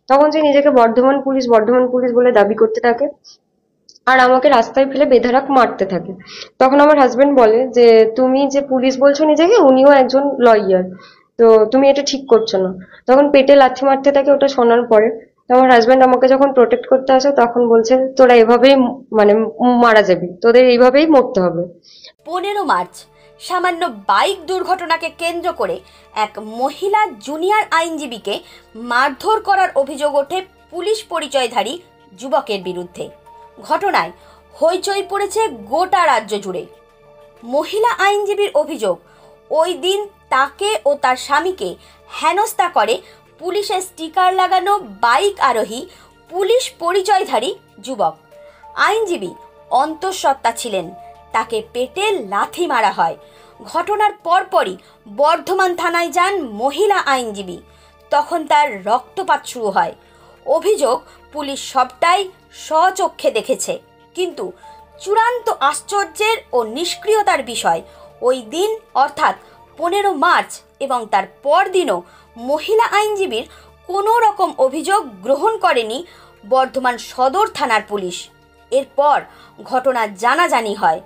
তখন সে নিজেকে বর্ধমান পুলিশ বলে দাবি করতে থাকে, আর আমাকে রাস্তায় ফেলে বেধড়ক মারতে থাকে। তখন আমার হাজবেন্ড বলে যে তুমি যে পুলিশ বলছো নিজেকে, উনিও একজন লয়ার, তো তুমি এটা ঠিক করছো না। তখন পেটে লাথি মারতে থাকে। ওটা শোনার পরে তো আমার হাজবেন্ড আমাকে যখন প্রোটেক্ট করতে আসে তখন বলছে তোরা এভাবেই মানে মারা যাবি, তোদের এইভাবেই মরতে হবে। 15 মার্চ সামান্য বাইক দুর্ঘটনাকে কেন্দ্র করে এক মহিলা জুনিয়র আইনজীবীকে মারধর করার অভিযোগ ওঠে পুলিশ পরিচয়ধারী যুবকের বিরুদ্ধে। ঘটনায় হইচই পড়েছে গোটা রাজ্য জুড়ে। মহিলা আইনজীবীর অভিযোগ, ওই দিন তাকে ও তার স্বামীকে হেনস্থা করে পুলিশের স্টিকার লাগানো বাইক আরোহী পুলিশ পরিচয়ধারী যুবক। আইনজীবী অন্তঃসত্ত্বা ছিলেন, তাকে পেটে লাথি মারা হয়। ঘটনার পরপরই বর্ধমান থানায় যান মহিলা আইনজীবী। তখন তার রক্তপাত শুরু হয়। অভিযোগ, পুলিশ সবটাই স্বচক্ষে দেখেছে। কিন্তু চূড়ান্ত আশ্চর্যের ও নিষ্ক্রিয়তার বিষয়, ওই দিন অর্থাৎ 15 মার্চ এবং তার পরদিনও মহিলা আইনজীবীর কোনো রকম অভিযোগ গ্রহণ করেনি বর্ধমান সদর থানার পুলিশ। এরপর ঘটনা জানাজানি হয়।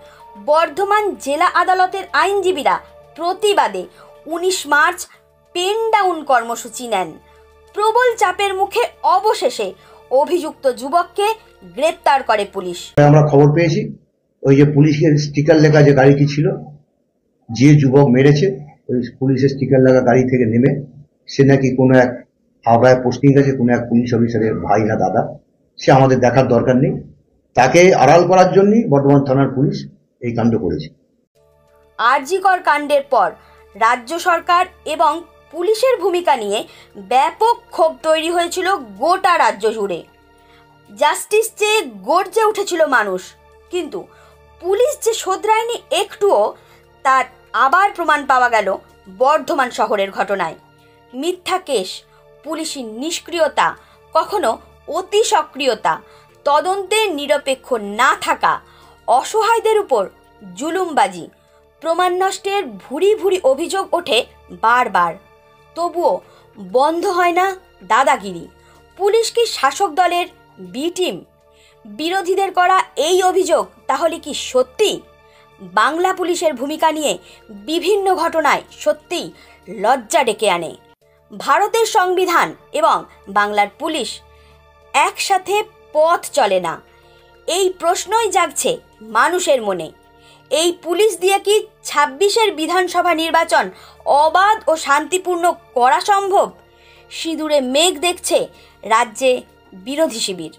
বর্ধমান জেলা আদালতের আইনজীবীরা প্রতিবাদে 19 মার্চ পেন ডাউন কর্মসূচি নেন। প্রবল চাপের মুখে অবশেষে অভিযুক্ত যুবককে গ্রেপ্তার করে পুলিশ। আমরা খবর পেয়েছি ওই যে পুলিশের স্টিকার লেখা যে গাড়িটি ছিল, যে যুবক মেরেছে ওই পুলিশের স্টিকার লাগা গাড়ি থেকে নেমে সে নাকি কোনো এক হাওড়ায় পোস্টিং আছে, কোনো এক পুলিশ অফিসারের ভাই না দাদা, সে আমাদের দেখার দরকার নেই। তাকে আড়াল করার জন্যই বর্ধমান থানার পুলিশ এই কাণ্ড করেছে। আরজিকর কাণ্ডের পর রাজ্য সরকার এবং পুলিশের ভূমিকা নিয়ে ব্যাপক ক্ষোভ তৈরি হয়েছিল গোটা রাজ্য জুড়ে। জাস্টিস চেয়ে গর্জে উঠেছিল মানুষ। কিন্তু পুলিশ যে শোধরায়নি একটুও, তার আবার প্রমাণ পাওয়া গেল বর্ধমান শহরের ঘটনায়। মিথ্যা কেস, পুলিশি নিষ্ক্রিয়তা, কখনো অতি সক্রিয়তা, তদন্তে নিরপেক্ষ না থাকা, অসহায়দের উপর জুলুমবাজি, প্রমাণ নষ্টের ভুরি ভুরি অভিযোগ ওঠে বারবার। তবুও বন্ধ হয় না দাদাগিরি। পুলিশ কি শাসক দলের বি টিম? বিরোধীদের করা এই অভিযোগ তাহলে কি সত্যি? বাংলা পুলিশের ভূমিকা নিয়ে বিভিন্ন ঘটনায় সত্যিই লজ্জা ডেকে আনে। ভারতের সংবিধান এবং বাংলার পুলিশ একসাথে পথ চলে না, এই প্রশ্নই জাগছে মানুষের মনে। এই পুলিশ দিয়ে কি 26-এর বিধানসভা নির্বাচন অবাধ ও শান্তিপূর্ণ করা সম্ভব? সিঁদুরে মেঘ দেখছে রাজ্যে বিরোধী শিবির।